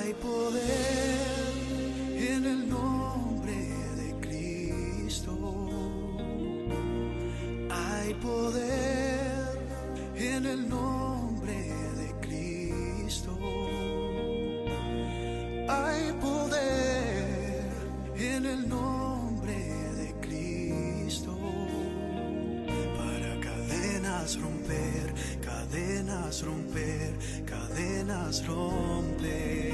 Hay poder en el nombre de Cristo. Hay poder en el nombre de Cristo. Hay poder en el nombre de Cristo para cadenas romper, cadenas romper, cadenas romper,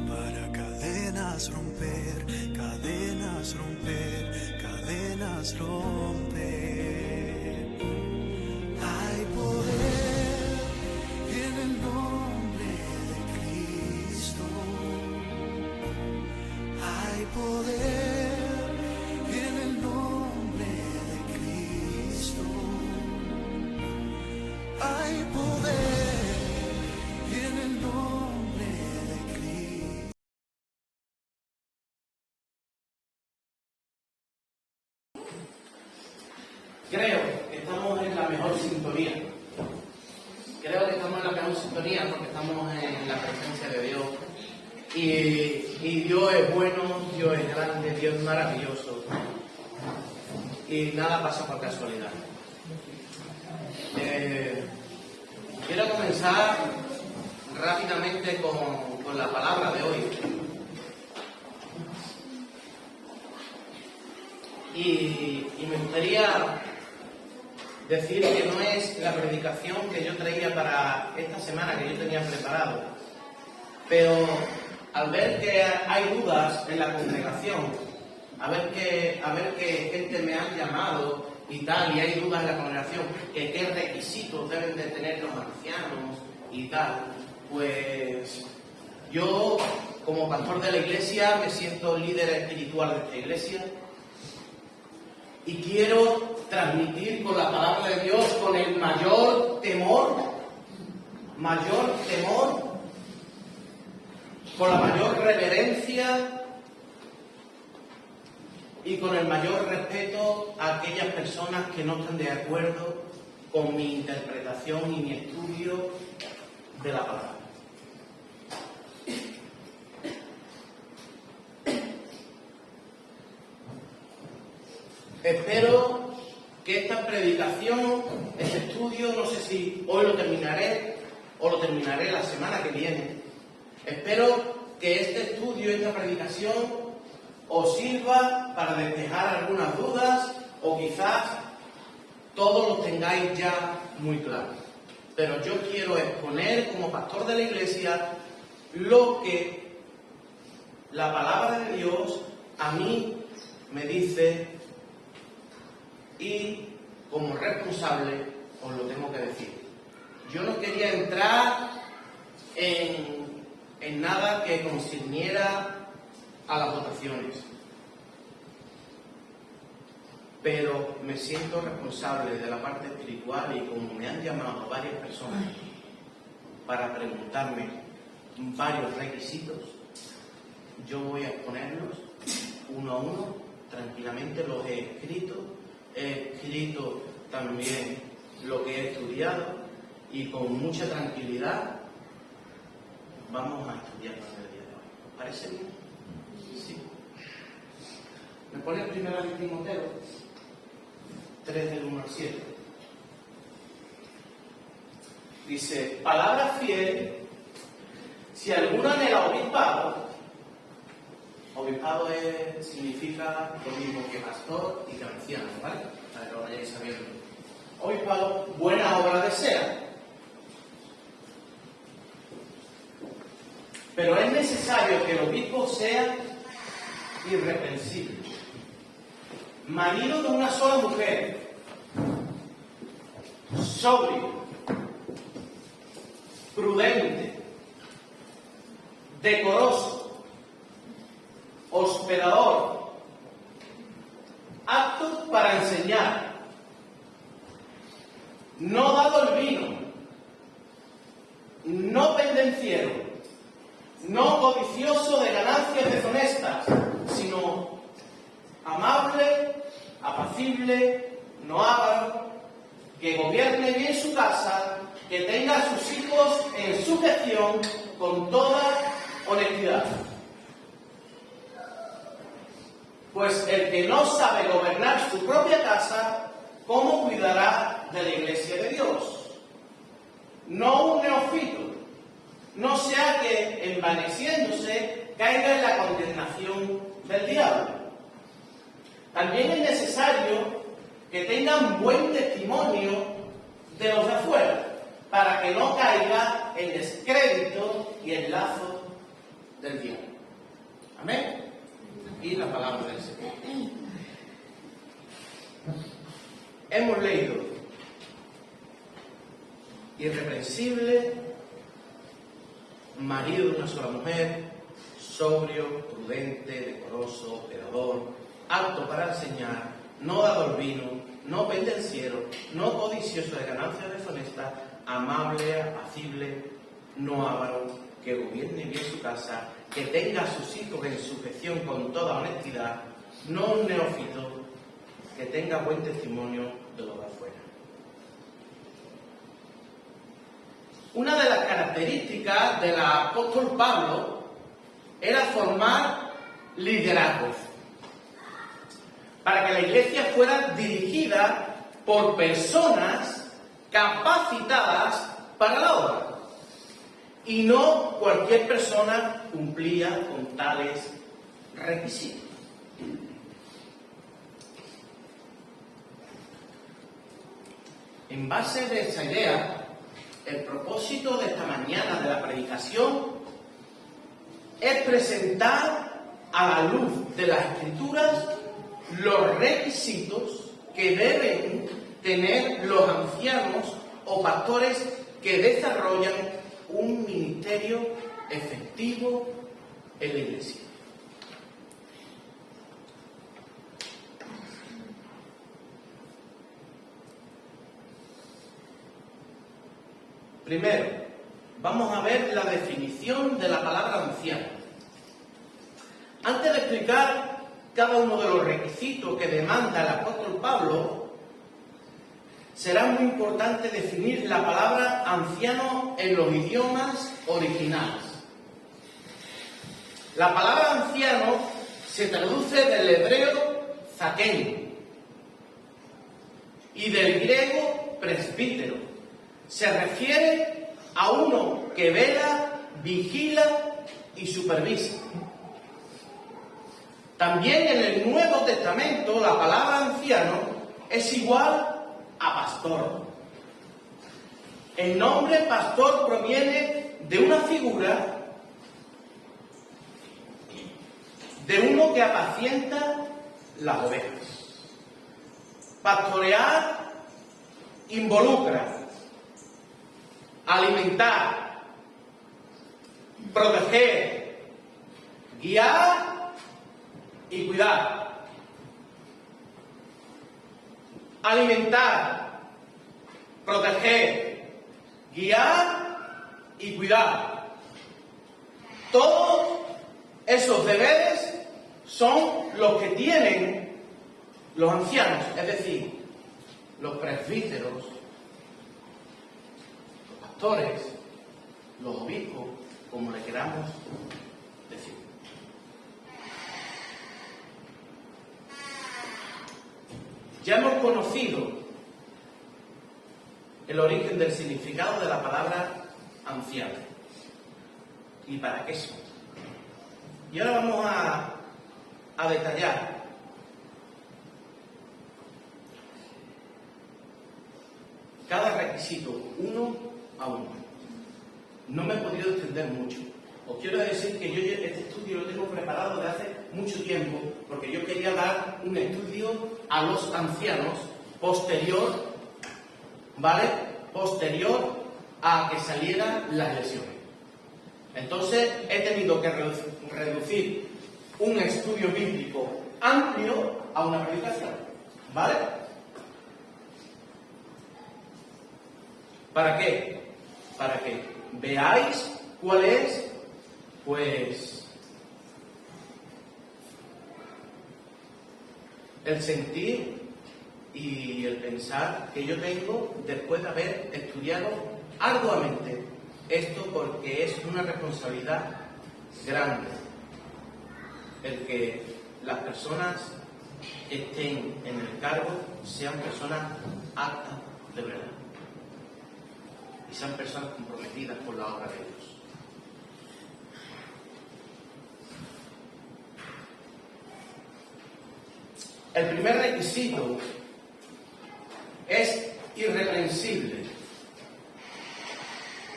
para cadenas romper, cadenas romper, cadenas romper. Hay poder en el nombre de Cristo. Hay poder en el nombre de Cristo. Hay poder en el nombre de Cristo. Creo que estamos en la mejor sintonía. Creo que estamos en la mejor sintonía porque estamos en la presencia de Dios. Y Dios es bueno, Dios es grande, Dios es maravilloso. Y nada pasa por casualidad. Quiero comenzar rápidamente con la palabra de hoy. Y me gustaría decir que no es la predicación que yo traía para esta semana, que yo tenía preparado. Pero al ver que hay dudas en la congregación, a ver que gente me han llamado y tal, y hay dudas en la congregación, que qué requisitos deben de tener los ancianos y tal, pues yo, como pastor de la iglesia, me siento líder espiritual de esta iglesia y quiero transmitir con la palabra de Dios con el mayor temor, con la mayor reverencia y con el mayor respeto a aquellas personas que no están de acuerdo con mi interpretación y mi estudio de la palabra. Espero que esta predicación, este estudio, no sé si hoy lo terminaré o lo terminaré la semana que viene. Espero que este estudio, esta predicación, os sirva para despejar algunas dudas o quizás todos los tengáis ya muy claros. Pero yo quiero exponer como pastor de la iglesia lo que la palabra de Dios a mí me dice y como responsable os lo tengo que decir. Yo no quería entrar en nada que concerniera a las votaciones, pero me siento responsable de la parte espiritual y como me han llamado varias personas para preguntarme varios requisitos, yo voy a exponerlos uno a uno, tranquilamente los he escrito también lo que he estudiado y con mucha tranquilidad vamos a estudiarlo en el día de hoy. ¿Os parece bien? Sí. Me pone el primero de Timoteo 3 del 1 al 7. Dice, palabra fiel, si alguno anhela obispado significa lo mismo que pastor y que anciano, ¿vale? Para que lo vayáis sabiendo. Obispado, buena obra desea. Pero es necesario que el obispo sea irreprensible, marido de una sola mujer, sobrio, prudente, decoroso, hospedador, apto para enseñar, no dado al vino, no pendenciero, no codicioso de ganancias deshonestas, sino amable, apacible, no avaro, que gobierne bien su casa, que tenga a sus hijos en sujeción con toda honestidad. Pues el que no sabe gobernar su propia casa, ¿cómo cuidará de la iglesia de Dios? No un neófito, no sea que envaneciéndose caiga en la condenación del diablo. También es necesario que tengan buen testimonio de los de afuera, para que no caiga en descrédito y en lazo del diablo. Amén. Y la palabra del Señor. Hemos leído: irreprensible, marido de una sola mujer, sobrio, prudente, decoroso, operador, apto para enseñar, no dador vino, no pendenciero, no codicioso de ganancias deshonestas, amable, apacible, no avaro, que gobierne bien su casa, que tenga a sus hijos en sujeción con toda honestidad, no un neófito, que tenga buen testimonio de los de afuera. Una de las características del apóstol Pablo era formar liderazgos, para que la iglesia fuera dirigida por personas capacitadas para la obra. Y no cualquier persona cumplía con tales requisitos. En base de esta idea, el propósito de esta mañana de la predicación es presentar a la luz de las Escrituras los requisitos que deben tener los ancianos o pastores que desarrollan un ministerio efectivo en la iglesia. Primero, vamos a ver la definición de la palabra anciano. Antes de explicar cada uno de los requisitos que demanda el apóstol Pablo, será muy importante definir la palabra anciano en los idiomas originales. La palabra anciano se traduce del hebreo zaken y del griego presbítero. Se refiere a uno que vela, vigila y supervisa. También en el Nuevo Testamento la palabra anciano es igual a pastor. El nombre pastor proviene de una figura de uno que apacienta las ovejas. Pastorear involucra alimentar, proteger, guiar y cuidar. Alimentar, proteger, guiar y cuidar. Todos esos deberes son los que tienen los ancianos, es decir, los presbíteros, los pastores, los obispos, como le queramos decir. Ya hemos conocido el origen del significado de la palabra anciano y para qué son. Y ahora vamos a detallar cada requisito uno a uno. No me he podido extender mucho. Os quiero decir que yo este estudio lo tengo preparado desde hace mucho tiempo, porque yo quería dar un estudio a los ancianos posterior, ¿vale? Posterior a que salieran las lesiones. Entonces he tenido que reducir un estudio bíblico amplio a una predicación, ¿vale? ¿Para qué? Para que veáis cuál es, pues, el sentir y el pensar que yo tengo después de haber estudiado arduamente esto, porque es una responsabilidad grande el que las personas que estén en el cargo sean personas aptas de verdad y sean personas comprometidas con la obra de Dios. El primer requisito es irreprensible.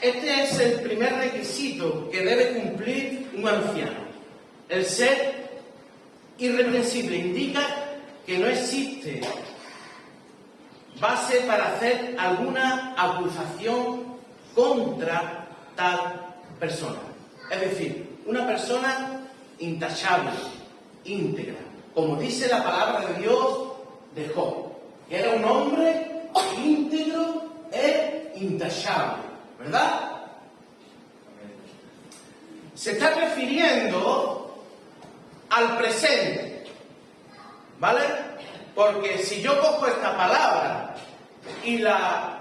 Este es el primer requisito que debe cumplir un anciano. El ser irreprensible indica que no existe base para hacer alguna acusación contra tal persona. Es decir, una persona intachable, íntegra, como dice la palabra de Dios de Job, que era un hombre íntegro e intachable, ¿verdad? Se está refiriendo al presente, ¿vale? Porque si yo cojo esta palabra y la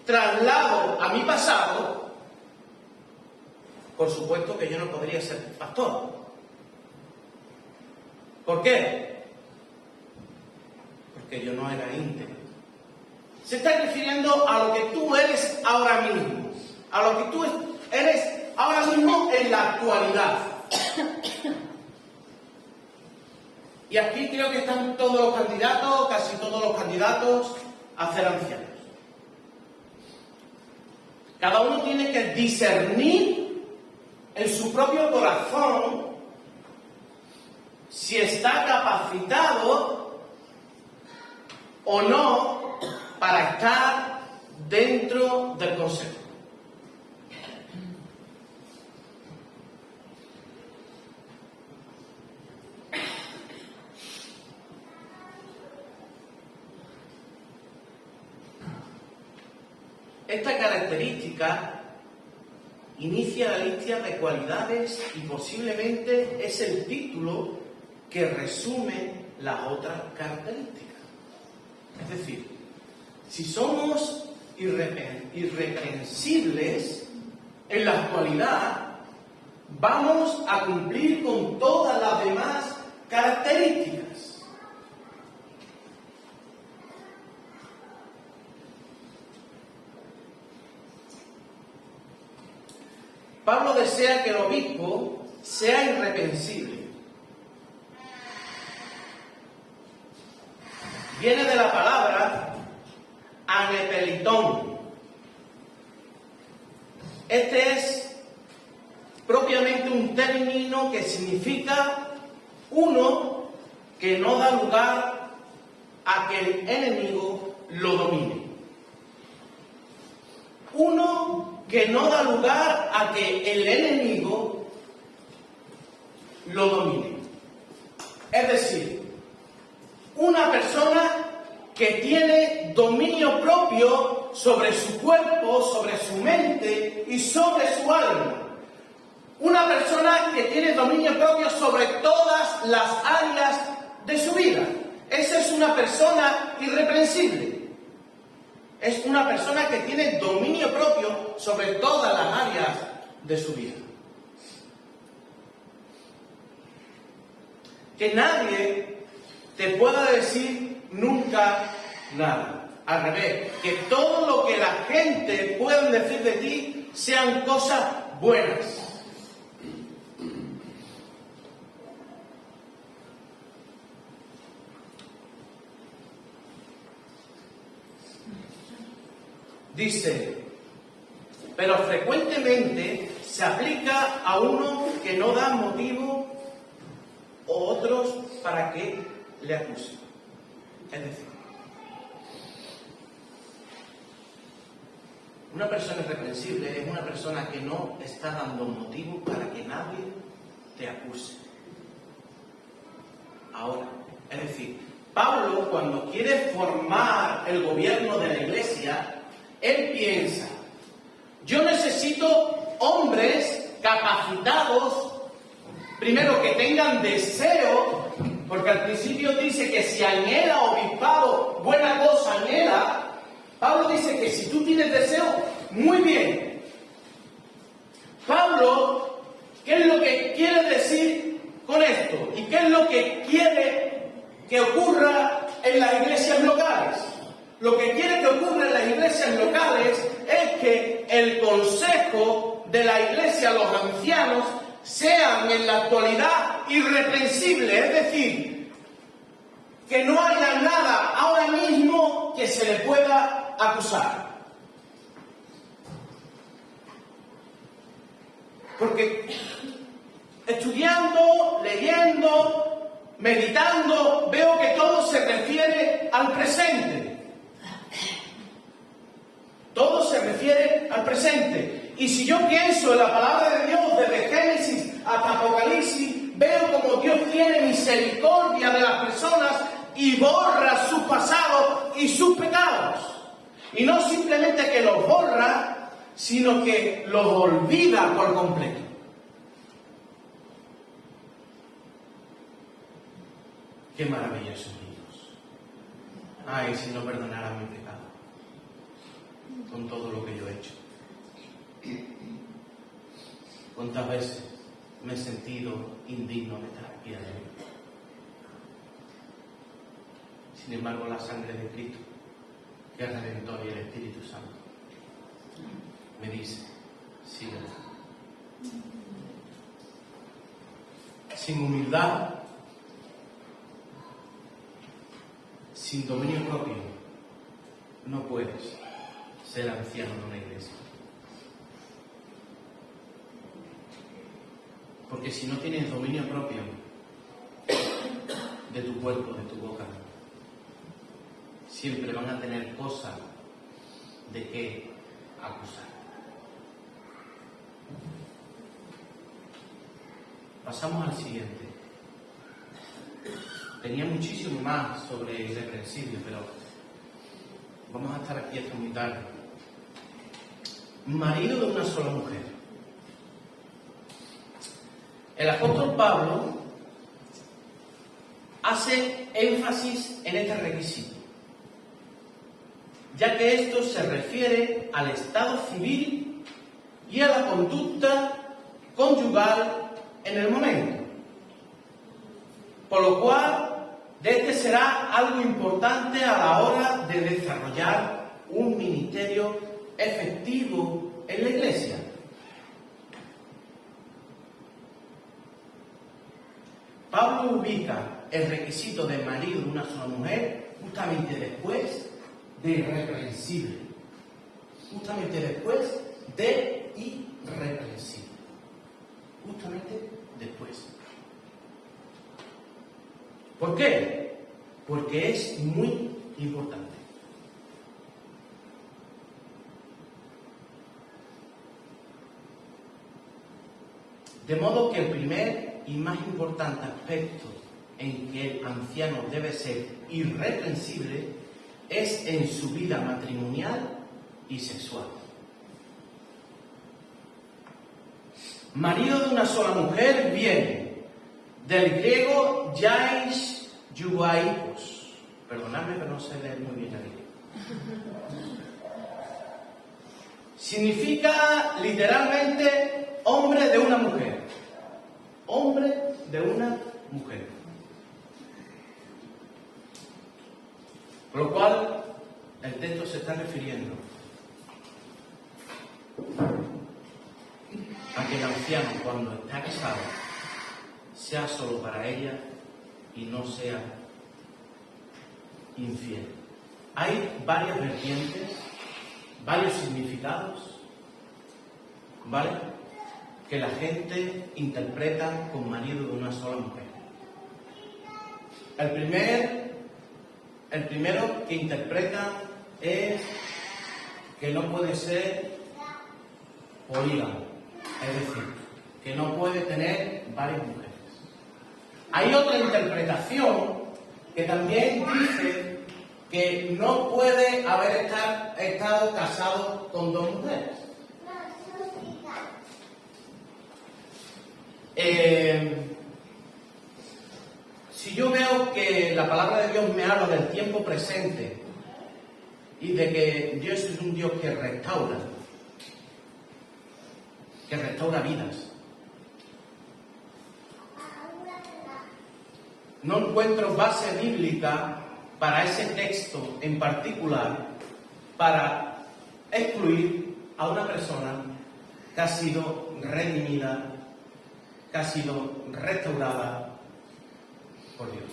traslado a mi pasado, por supuesto que yo no podría ser pastor. ¿Por qué? Porque yo no era íntegro. Se está refiriendo a lo que tú eres ahora mismo, a lo que tú eres ahora mismo en la actualidad. Y aquí creo que están todos los candidatos, casi todos los candidatos a ser ancianos. Cada uno tiene que discernir en su propio corazón si está capacitado o no para estar dentro del consejo. Esta característica inicia la lista de cualidades y posiblemente es el título que resume las otras características. Es decir, si somos irreprensibles en la actualidad, vamos a cumplir con todas las demás características. Pablo desea que el obispo sea irreprensible. Viene de la palabra anepelitón. Este es propiamente un término que significa uno que no da lugar a que el enemigo lo domine. Uno que no da lugar a que el enemigo lo domine. Es decir, una persona que tiene dominio propio sobre su cuerpo, sobre su mente y sobre su alma. Una persona que tiene dominio propio sobre todas las áreas de su vida. Esa es una persona irreprensible. Es una persona que tiene dominio propio sobre todas las áreas de su vida. Que nadie te pueda decir nunca nada. Al revés, que todo lo que la gente pueda decir de ti sean cosas buenas. Dice, pero frecuentemente se aplica a uno que no da motivo o otros para que le acusen. Es decir, una persona irreprensible es una persona que no está dando motivo para que nadie te acuse. Ahora, es decir, Pablo, cuando quiere formar el gobierno de la iglesia, él piensa, yo necesito hombres capacitados, primero que tengan deseo, porque al principio dice que si anhela obispado, buena cosa anhela. Pablo dice que si tú tienes deseo, muy bien. Pablo, ¿qué es lo que quiere decir con esto? ¿Y qué es lo que quiere que ocurra en las iglesias locales? Lo que quiere que ocurra en las iglesias locales es que el consejo de la iglesia, los ancianos, sean en la actualidad irreprensibles, es decir, que no haya nada ahora mismo que se le pueda acusar. Porque estudiando, leyendo, meditando, veo que todo se refiere al presente. Todo se refiere al presente. Y si yo pienso en la palabra de Dios, desde Génesis hasta Apocalipsis, veo como Dios tiene misericordia de las personas y borra su pasado y sus pecados. Y no simplemente que los borra, sino que los olvida por completo. ¡Qué maravilloso Dios! Ay, si no perdonara mi pecado con todo lo que yo he hecho. ¿Cuántas veces me he sentido indigno de estar aquí adentro? Sin embargo, la sangre de Cristo, que es Redentor, y el Espíritu Santo, me dice, síguelo. Sin humildad, sin dominio propio, no puedes ser anciano de una iglesia. Porque si no tienes dominio propio de tu cuerpo, de tu boca, siempre van a tener cosas de qué acusar. Pasamos al siguiente. Tenía muchísimo más sobre irreprensible, pero vamos a estar aquí hasta muy tarde. Marido de una sola mujer. El apóstol Pablo hace énfasis en este requisito, ya que esto se refiere al estado civil y a la conducta conyugal en el momento. Por lo cual, de este será algo importante a la hora de desarrollar un ministerio efectivo en la iglesia. Pablo ubica el requisito de marido de una sola mujer justamente después de irreprensible. Justamente después de irreprensible. Justamente después. ¿Por qué? Porque es muy importante. De modo que el primer y más importante aspecto en que el anciano debe ser irreprensible es en su vida matrimonial y sexual. Marido de una sola mujer viene del griego yais yuaikos. Perdonadme, pero no sé leer muy bien el griego. Significa literalmente hombre de una mujer. Hombre de una mujer. Por lo cual, el texto se está refiriendo a que el anciano, cuando está casado, sea solo para ella y no sea infiel. Hay varias vertientes, varios significados, ¿vale?, que la gente interpreta con marido de una sola mujer. El primero que interpreta es que no puede ser polígamo, es decir, que no puede tener varias mujeres. Hay otra interpretación que también dice que no puede haber estado casado con dos mujeres. Si yo veo que la palabra de Dios me habla del tiempo presente y de que Dios es un Dios que restaura, que restaura vidas. No encuentro base bíblica para ese texto en particular para excluir a una persona que ha sido redimida, que ha sido restaurada por Dios.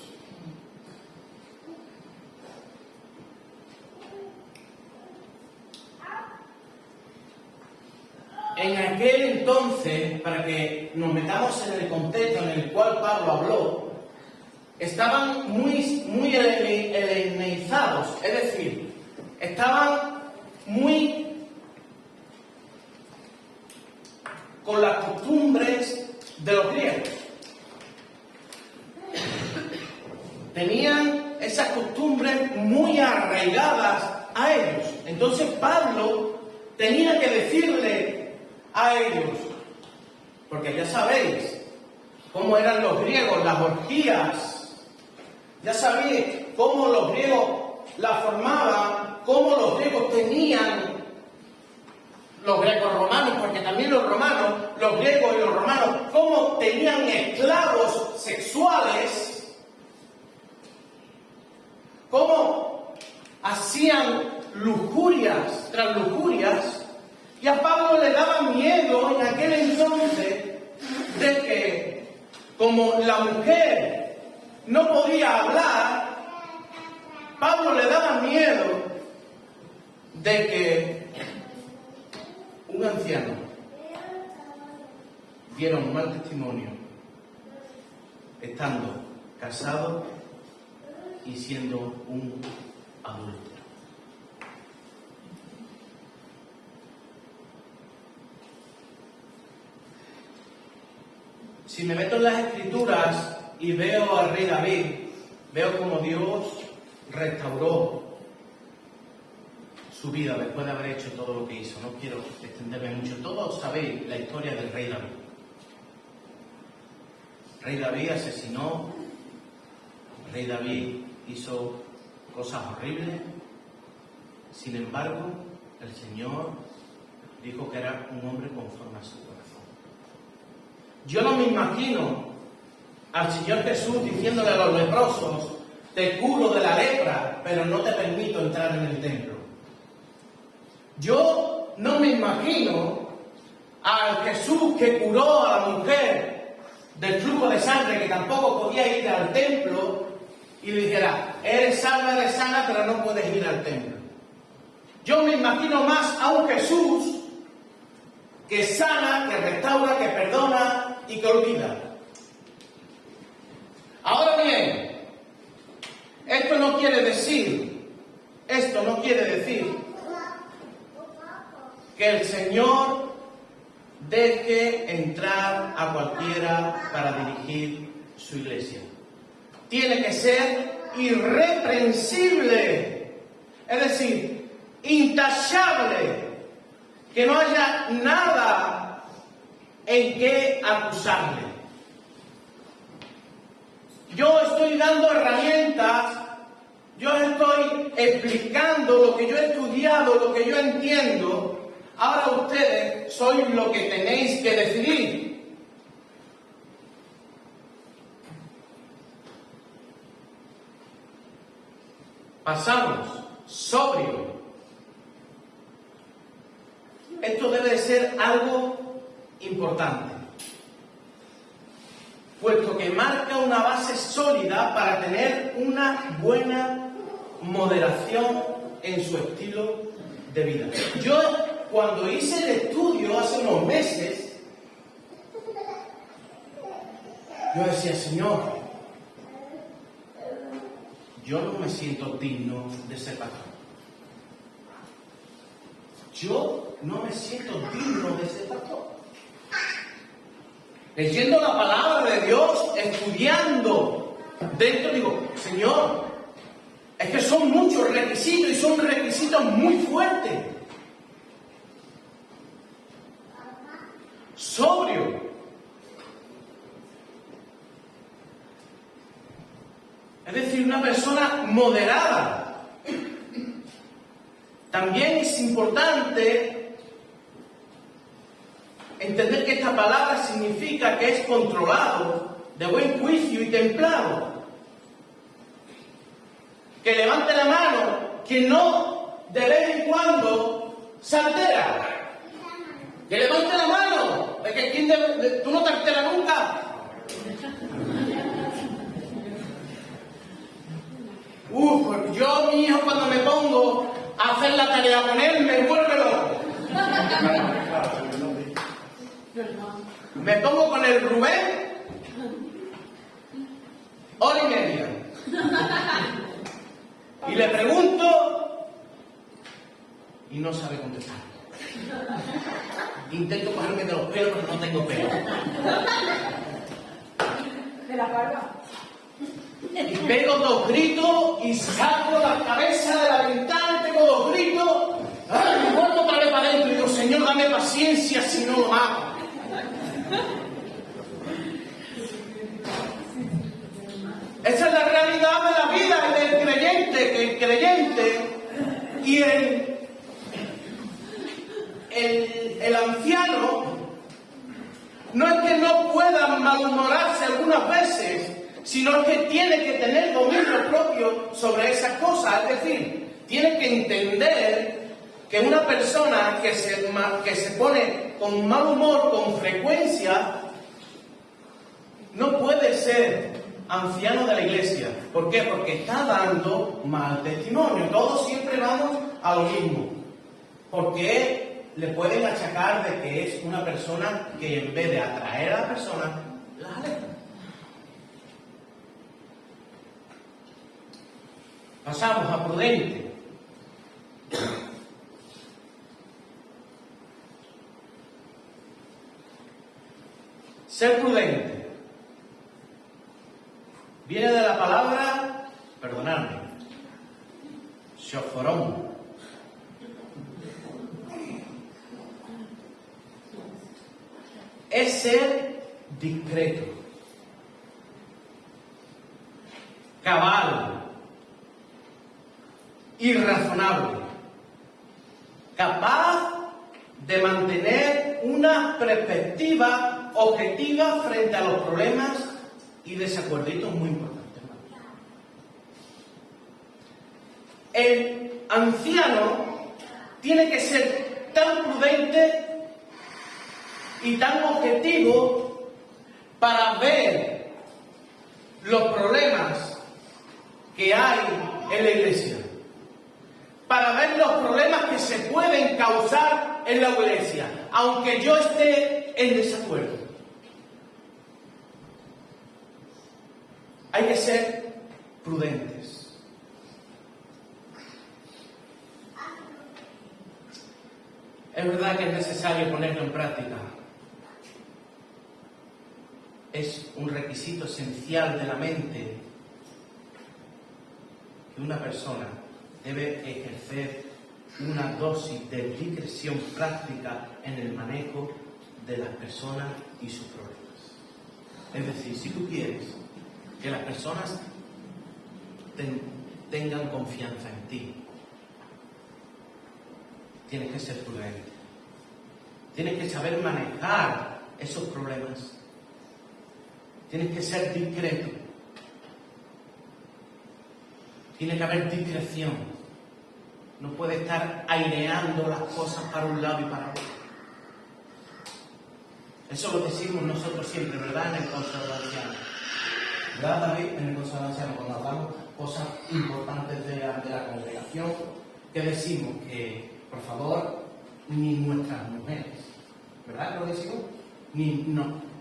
En aquel entonces, para que nos metamos en el contexto en el cual Pablo habló, estaban muy heleneizados, es decir, estaban muy con las costumbres de los griegos. Tenían esas costumbres muy arraigadas a ellos. Entonces Pablo tenía que decirle a ellos, porque ya sabéis cómo eran los griegos, las orgías, ya sabéis cómo los griegos la formaban, cómo los griegos tenían, los griegos romanos, porque también los romanos, los griegos y los romanos, cómo tenían esclavos sexuales, cómo hacían lujurias tras lujurias. Y a Pablo le daba miedo en aquel entonces de que, como la mujer no podía hablar, Pablo le daba miedo de que un anciano diera un mal testimonio estando casado y siendo un adúltero. Si me meto en las Escrituras y veo al rey David, veo cómo Dios restauró su vida después de haber hecho todo lo que hizo. No quiero extenderme mucho. Todos sabéis la historia del rey David. El rey David asesinó, el rey David hizo cosas horribles. Sin embargo, el Señor dijo que era un hombre conforme a su corazón. Yo no me imagino al Señor Jesús diciéndole a los leprosos: te curo de la lepra, pero no te permito entrar en el templo. Yo no me imagino al Jesús que curó a la mujer del flujo de sangre, que tampoco podía ir al templo, y le dijera: eres salva, eres sana, pero no puedes ir al templo. Yo me imagino más a un Jesús que sana, que restaura, que perdona y que olvida. Ahora bien, esto no quiere decir que el Señor deje entrar a cualquiera para dirigir su iglesia. Tiene que ser irreprensible, es decir, intachable, que no haya nada en qué acusarle. Yo estoy dando herramientas, yo estoy explicando lo que yo he estudiado, lo que yo entiendo. Ahora ustedes sois lo que tenéis que decidir. Pasamos, sobrio. Esto debe de ser algo importante, puesto que marca una base sólida para tener una buena moderación en su estilo de vida. Yo, cuando hice el estudio hace unos meses, yo decía: Señor, yo no me siento digno de ser pastor. Yo no me siento digno de ser pastor. Leyendo la palabra de Dios, estudiando dentro, digo: Señor, es que son muchos requisitos y son requisitos muy fuertes. Sobrio. Es decir, una persona moderada. También es importante entender que esta palabra significa que es controlado, de buen juicio y templado. Que levante la mano, que no de vez en cuando se altera. Que levante la mano, es que tú no te alteras nunca. Yo, mi hijo, cuando me pongo a hacer la tarea con él, me vuelve loco. Me pongo con el Rubén, hora y media. Y le pregunto y no sabe contestar. Intento cogerme de los pelos, pero no tengo pelo. De la barba. Y pego 2 gritos y saco la cabeza de la ventana y pego 2 gritos. ¡Ay! Y vuelvo otra vez para adentro y digo, Señor, dame paciencia si no lo hago. Esa es la realidad de la vida del creyente, que el creyente y el anciano no es que no puedan malhumorarse algunas veces, sino que tiene que tener dominio propio sobre esas cosas. Es decir, tiene que entender que una persona que se pone con mal humor con frecuencia no puede ser anciano de la iglesia. ¿Por qué? Porque está dando mal testimonio. Todos siempre vamos a lo mismo. Porque le pueden achacar de que es una persona que en vez de atraer a la persona, la aleja. Pasamos a prudente. Ser prudente viene de la palabra, perdonadme, shoforón. Es ser discreto, cabal, irrazonable, capaz de mantener una perspectiva objetiva frente a los problemas y desacuerditos muy importantes. El anciano tiene que ser tan prudente y tan objetivo para ver los problemas que hay en la iglesia, para ver los problemas que se pueden causar en la iglesia, aunque yo esté en desacuerdo. Hay que ser prudentes. Es verdad que es necesario ponerlo en práctica. Es un requisito esencial de la mente que una persona debe ejercer una dosis de discreción práctica en el manejo de las personas y sus problemas. Es decir, si tú quieres que las personas tengan confianza en ti, tienes que ser prudente. Tienes que saber manejar esos problemas. Tienes que ser discreto. Tiene que haber discreción. No puede estar aireando las cosas para un lado y para otro. Eso lo decimos nosotros siempre, ¿verdad? En el Consejo de Ancianos. ¿Verdad, David? En el Consejo de Ancianos, cuando hablamos cosas importantes de la congregación, que decimos que, por favor, ni nuestras mujeres, ¿verdad que lo decimos?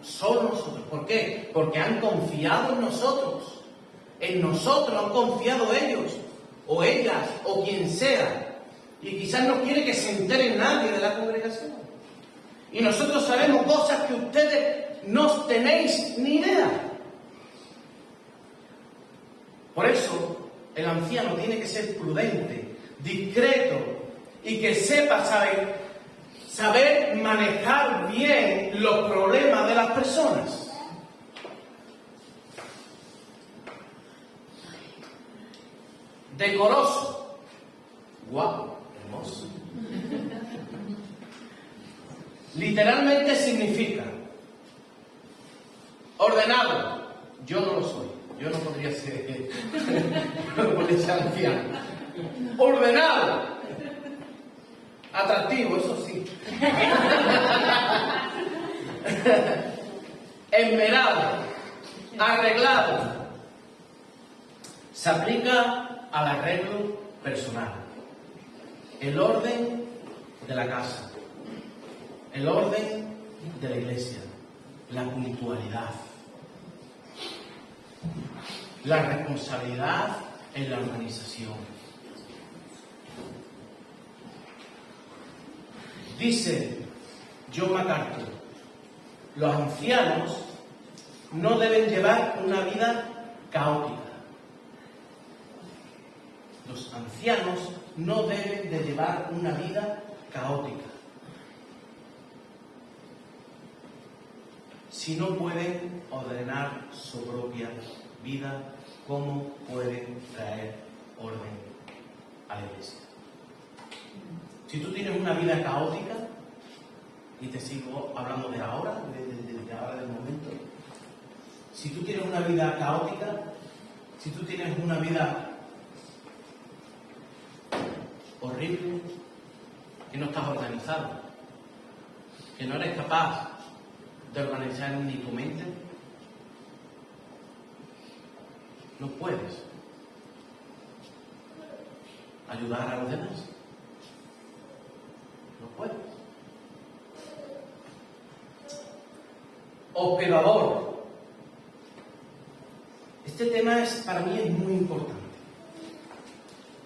Solo nosotros. ¿Por qué? Porque han confiado en nosotros. En nosotros han confiado ellos, o ellas, o quien sea. Y quizás no quiere que se entere nadie de la congregación. Y nosotros sabemos cosas que ustedes no tenéis ni idea. Por eso, el anciano tiene que ser prudente, discreto, y que sepa saber manejar bien los problemas de las personas. Decoroso. ¡Guau! Hermoso. literalmente significa ordenado. Yo no lo soy. Yo no podría ser, no podría ser anciano. Ordenado. Atractivo, eso sí. Esmerado. Arreglado. Se aplica al arreglo personal. El orden de la casa. El orden de la iglesia. La puntualidad. La responsabilidad en la organización. Dice John MacArthur, los ancianos no deben llevar una vida caótica. Los ancianos no deben de llevar una vida caótica. Si no pueden ordenar su propia vida, ¿cómo pueden traer orden a la iglesia? Si tú tienes una vida caótica, y te sigo hablando de ahora, de ahora del momento, si tú tienes una vida caótica, si tú tienes una vida horrible, que no estás organizado, que no eres capaz de organizar ni tu mente, no puedes ayudar a los demás. No puedes. Hospedador. Este tema para mí es muy importante.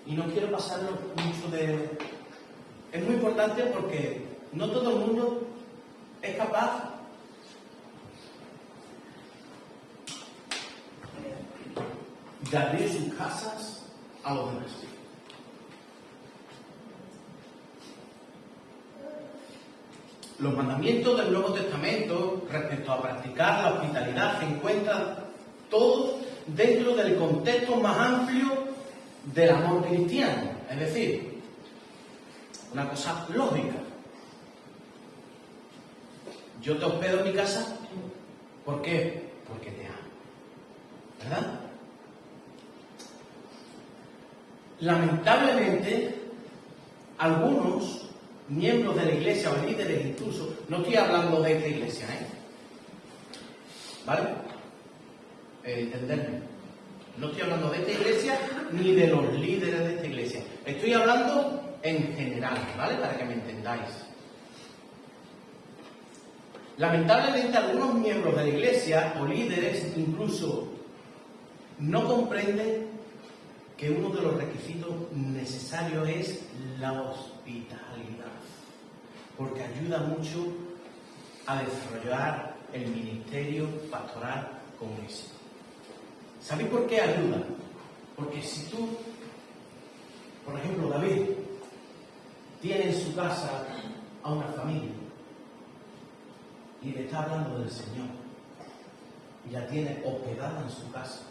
Y no quiero pasarlo mucho de... Es muy importante porque no todo el mundo es capaz de abrir sus casas a los demás. Los mandamientos del Nuevo Testamento respecto a practicar la hospitalidad se encuentran todos dentro del contexto más amplio del amor cristiano. Es decir, una cosa lógica. Yo te hospedo en mi casa, ¿por qué? Porque te amo. ¿Verdad? Lamentablemente, algunos miembros de la iglesia o líderes incluso, no estoy hablando de esta iglesia, ¿vale? Entenderme. No estoy hablando de esta iglesia ni de los líderes de esta iglesia. Estoy hablando en general, ¿vale? Para que me entendáis. Lamentablemente algunos miembros de la iglesia o líderes incluso no comprenden que uno de los requisitos necesarios es la hospitalidad, porque ayuda mucho a desarrollar el ministerio pastoral con éxito. ¿Sabéis por qué ayuda? Porque si tú, por ejemplo, David, tiene en su casa a una familia y le está hablando del Señor y la tiene hospedada en su casa,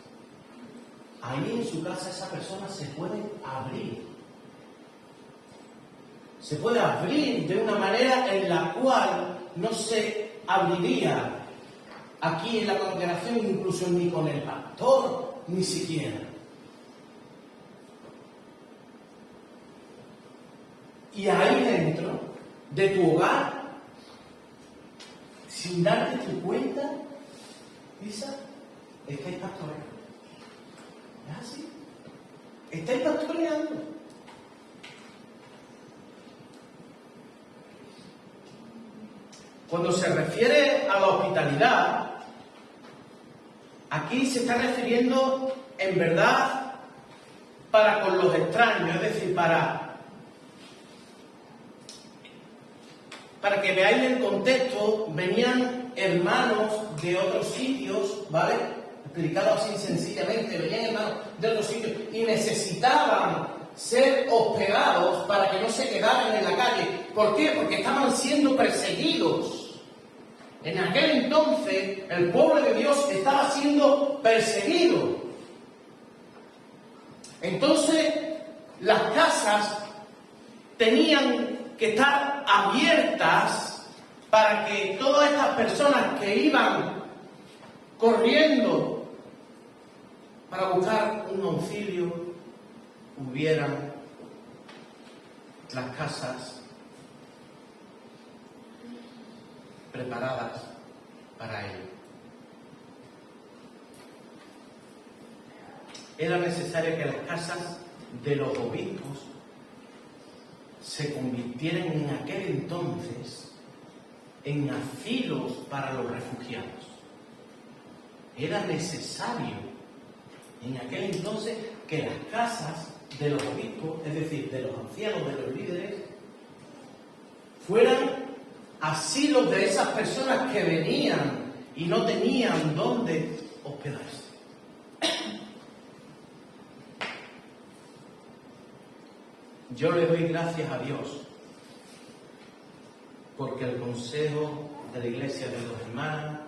ahí en su casa esa persona se puede abrir. Se puede abrir de una manera en la cual no se abriría aquí en la congregación, incluso ni con el pastor, ni siquiera. Y ahí dentro de tu hogar, sin darte tu cuenta, Isa, estáis pastoreando. ¿Es así? Estáis pastoreando. Cuando se refiere a la hospitalidad, aquí se está refiriendo en verdad para con los extraños, es decir, para que veáis el contexto, venían hermanos de otros sitios, ¿vale? Explicado así sencillamente, venían hermanos de otros sitios y necesitaban ser hospedados para que no se quedaran en la calle. ¿Por qué? Porque estaban siendo perseguidos. En aquel entonces, el pueblo de Dios estaba siendo perseguido. Entonces, las casas tenían que estar abiertas para que todas estas personas que iban corriendo para buscar un auxilio hubieran las casas preparadas para ello. Era necesario que las casas de los obispos se convirtieran en aquel entonces en asilos para los refugiados. Era necesario en aquel entonces que las casas de los obispos, es decir, de los ancianos, de los líderes, fueran asilos de esas personas que venían y no tenían dónde hospedarse. Yo le doy gracias a Dios porque el Consejo de la Iglesia de los Hermanos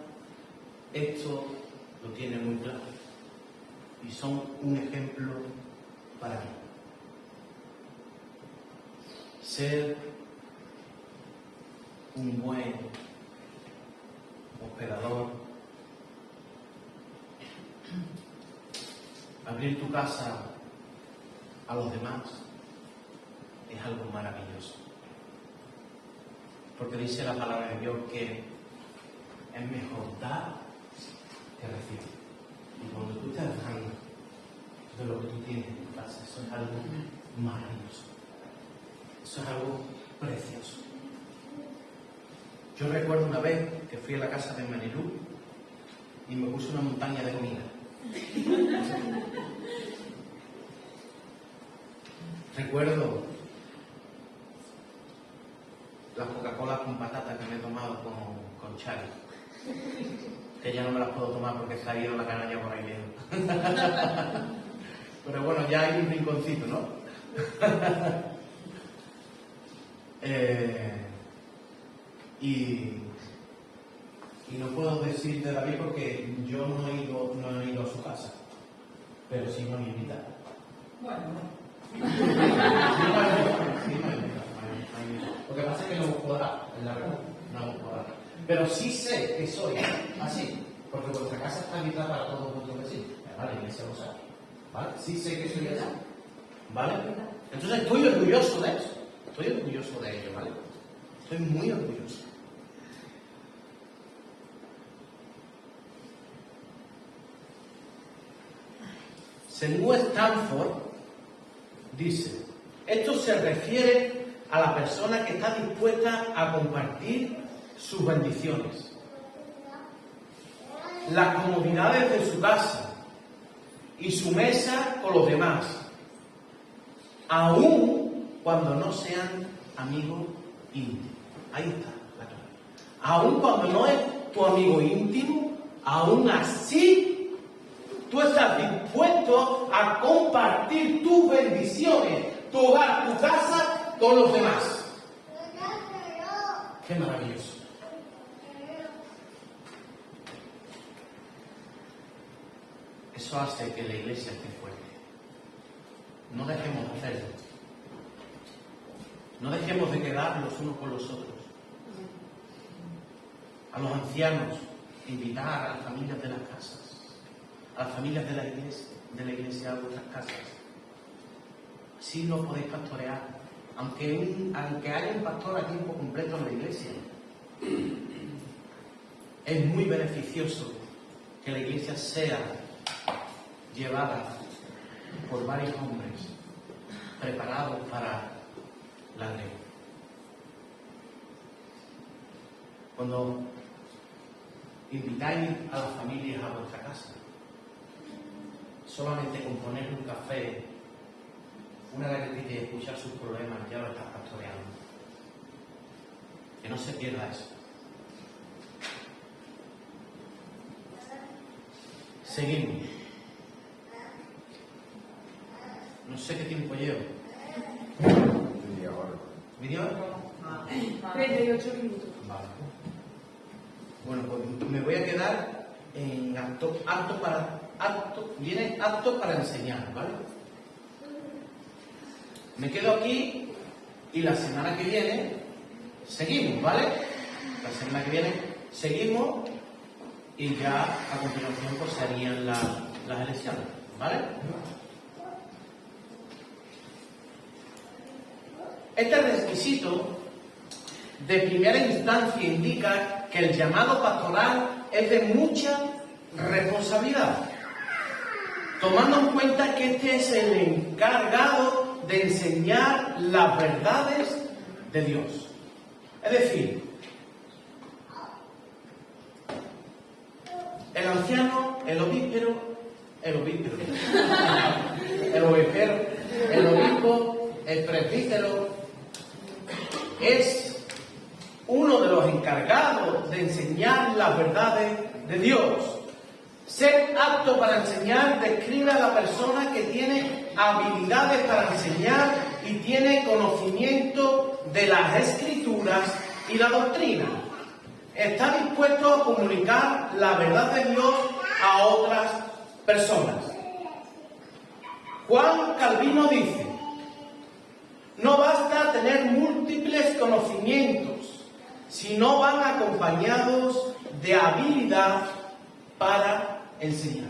esto lo tiene muy claro y son un ejemplo para mí. Ser un buen hospedador, abrir tu casa a los demás, es algo maravilloso. Porque dice la palabra de Dios que es mejor dar que recibir. Y cuando tú estás dando de lo que tú tienes en tu casa, eso es algo maravilloso. Eso es algo precioso. Yo recuerdo una vez que fui a la casa de Marilú y me puse una montaña de comida. Recuerdo las Coca-Cola con patata que me he tomado con Charlie, que ya no me las puedo tomar porque se ha ido la canalla por ahí lejos. Pero bueno, ya hay un rinconcito, ¿no? Y no puedo decir de David porque yo no he ido a su casa, pero sí me han invitado. Bueno. Lo que pasa es que no hemos cuadrado, es la verdad, no hemos cuadrado. Pero sí sé que soy así, porque vuestra casa está habitada para todos vuestros vecinos. Vale, iglesia lo sabe. ¿Vale? Sí sé que soy así. ¿Vale? Entonces estoy orgulloso de eso. Estoy orgulloso de ello, ¿vale? Estoy muy orgulloso. Según Stanford, dice, esto se refiere a la persona que está dispuesta a compartir sus bendiciones, las comodidades de su casa y su mesa con los demás, aun cuando no sean amigos íntimos. Ahí está la clave. Aun cuando no es tu amigo íntimo, aún así tú estás dispuesto a compartir tus bendiciones, tu hogar, tu casa con los demás. ¡Qué maravilloso! Eso hace que la iglesia esté fuerte. No dejemos de hacerlo. No dejemos de quedar los unos con los otros. A los ancianos, invitar a las familias de las casas, a las familias de la iglesia a vuestras casas. Así lo podéis pastorear. Aunque haya un pastor a tiempo completo en la iglesia, es muy beneficioso que la iglesia sea llevada por varios hombres preparados para la ley. Cuando invitáis a las familias a vuestra casa, solamente con poner un café, una galletita y escuchar sus problemas, ya lo estás pastoreando. Que no se pierda eso. Seguimos. No sé qué tiempo llevo. ¿Media hora? 38 minutos. Vale. Bueno, pues me voy a quedar en apto para enseñar, ¿vale? Me quedo aquí y la semana que viene seguimos, ¿vale? La semana que viene seguimos y ya a continuación pues serían las elecciones, ¿vale? Este requisito de primera instancia indica que el llamado pastoral es de mucha responsabilidad, tomando en cuenta que este es el encargado de enseñar las verdades de Dios. Es decir, el anciano, el obispo, el presbítero, es uno de los encargados de enseñar las verdades de Dios. Ser apto para enseñar describe a la persona que tiene habilidades para enseñar y tiene conocimiento de las Escrituras y la doctrina. Está dispuesto a comunicar la verdad de Dios a otras personas. Juan Calvino dice: no basta tener múltiples conocimientos si no van acompañados de habilidad para enseñar.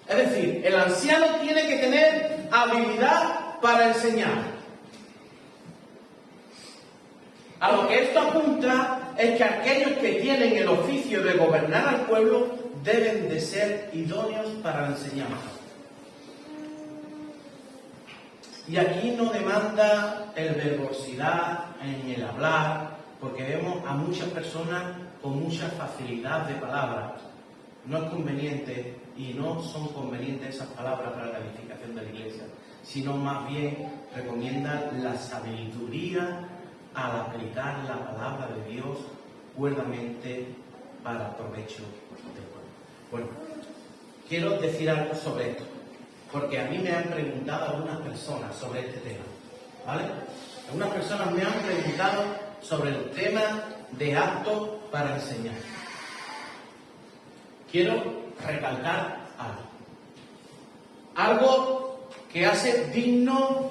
Es decir, el anciano tiene que tener habilidad para enseñar. A lo que esto apunta es que aquellos que tienen el oficio de gobernar al pueblo deben de ser idóneos para la enseñanza. Y aquí no demanda el verbosidad en el hablar, porque vemos a muchas personas con mucha facilidad de palabras. No es conveniente y no son convenientes esas palabras para la edificación de la iglesia, sino más bien recomiendan la sabiduría al aplicar la palabra de Dios cuerdamente para provecho del pueblo. Bueno, quiero decir algo sobre esto, porque a mí me han preguntado algunas personas sobre este tema, ¿vale? Algunas personas me han preguntado sobre el tema de apto para enseñar. Quiero recalcar algo que hace digno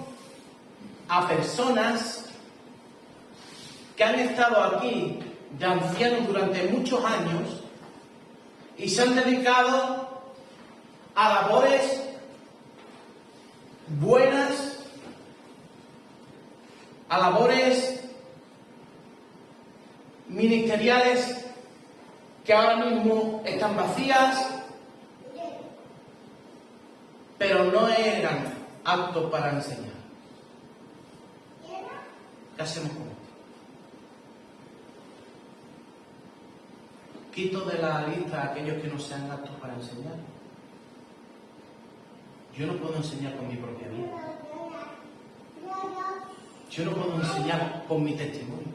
a personas que han estado aquí de ancianos durante muchos años y se han dedicado a labores buenas, a labores ministeriales que ahora mismo están vacías, pero no eran aptos para enseñar. ¿Qué hacemos con esto? Quito de la lista a aquellos que no sean aptos para enseñar. Yo no puedo enseñar con mi propia vida. Yo no puedo enseñar con mi testimonio.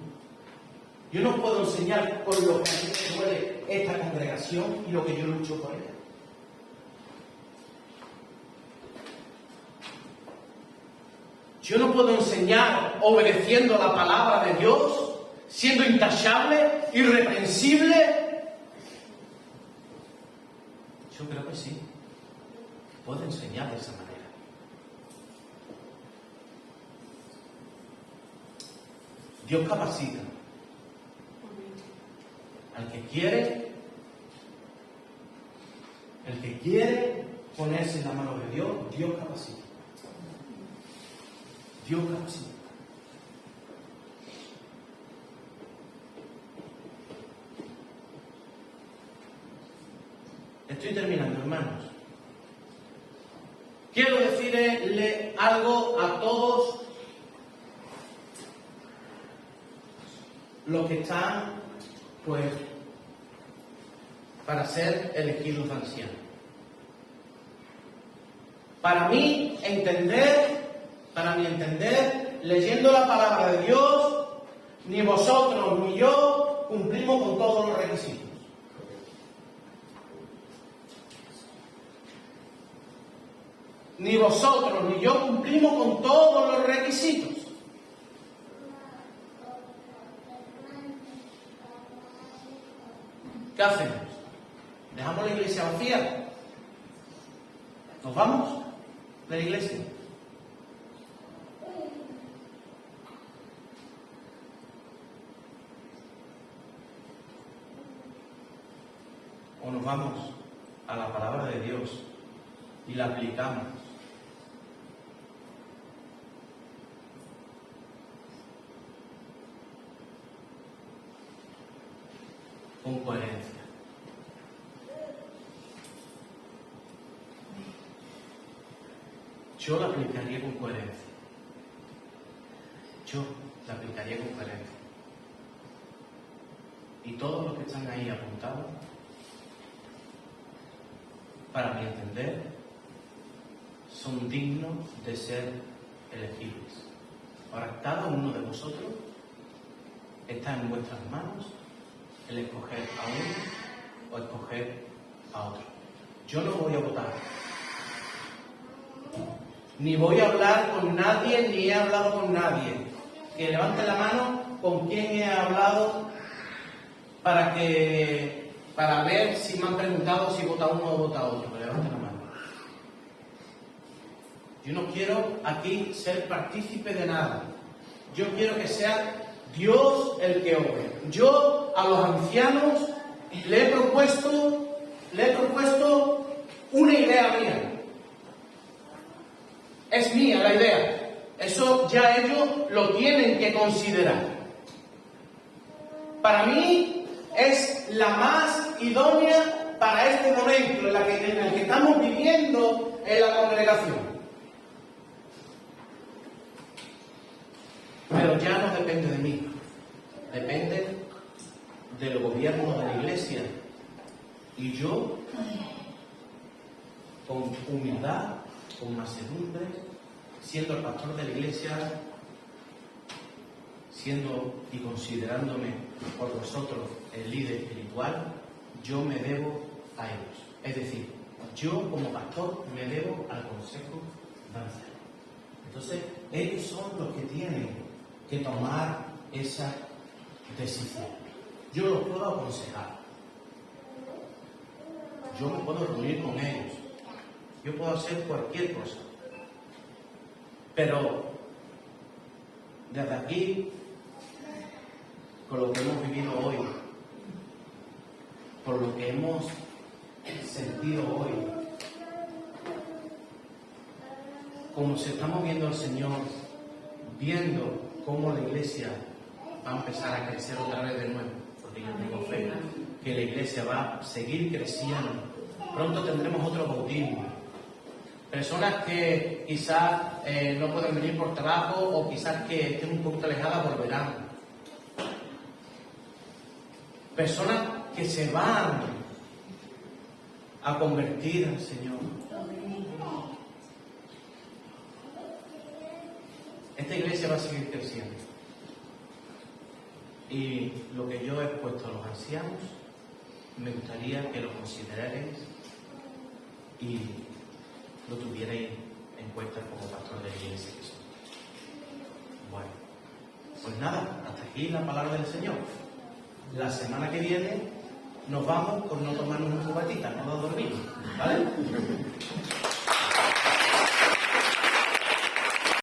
Yo no puedo enseñar con lo que a mí me duele esta congregación y lo que yo lucho por ella. Yo no puedo enseñar obedeciendo la palabra de Dios, siendo intachable, irreprensible. Yo creo que sí. Puedo enseñar de esa manera. Dios capacita. Al que quiere ponerse en la mano de Dios, Dios capacita. Dios capacita. Estoy terminando, hermanos. Quiero decirle algo a todos los que están, pues, para ser elegidos de ancianos. Para mi entender, leyendo la palabra de Dios, ni vosotros ni yo cumplimos con todos los requisitos. Ni vosotros ni yo cumplimos con todos los requisitos. ¿Qué hacemos? ¿Dejamos la iglesia vacía? ¿Nos vamos de la iglesia? nos vamos a la palabra de Dios y la aplicamos, con coherencia. Yo la aplicaría con coherencia. Yo la aplicaría con coherencia. Y todos los que están ahí apuntados, para mi entender, son dignos de ser elegibles. Ahora, cada uno de vosotros está en vuestras manos el escoger a uno o escoger a otro. Yo no voy a votar, ni voy a hablar con nadie, ni he hablado con nadie. Que levante la mano con quién he hablado para ver si me han preguntado si vota uno o vota otro. Que levante la mano. Yo no quiero aquí ser partícipe de nada. Yo quiero que sea Dios el que obre. Yo a los ancianos le he propuesto una idea mía. Es mía la idea. Eso ya ellos lo tienen que considerar. Para mí es la más idónea para este momento en el que estamos viviendo en la congregación. Pero ya no depende de mí. Depende del gobierno de la Iglesia. Y yo, con humildad, con mansedumbre, siendo el pastor de la Iglesia, siendo y considerándome por vosotros el líder espiritual, yo me debo a ellos. Es decir, yo como pastor me debo al consejo de ancianos. Entonces, ellos son los que tienen que tomar esa decisión. Yo los puedo aconsejar. Yo me puedo reunir con ellos. Yo puedo hacer cualquier cosa. Pero desde aquí, con lo que hemos vivido hoy, por lo que hemos sentido hoy, como se está moviendo el Señor, viendo cómo la Iglesia va a empezar a crecer otra vez de nuevo, porque yo tengo fe que la Iglesia va a seguir creciendo. Pronto tendremos otro bautismo. Personas que quizás no pueden venir por trabajo o quizás que estén un poquito alejadas volverán. Personas que se van a convertir al Señor. Esta iglesia va a seguir creciendo. Y lo que yo he expuesto a los ancianos, me gustaría que lo considerarais y lo tuvierais en cuenta como pastor de la iglesia que soy. Bueno, pues nada, hasta aquí la palabra del Señor. La semana que viene nos vamos con no tomarnos una cubatita, no nos dormimos, ¿vale?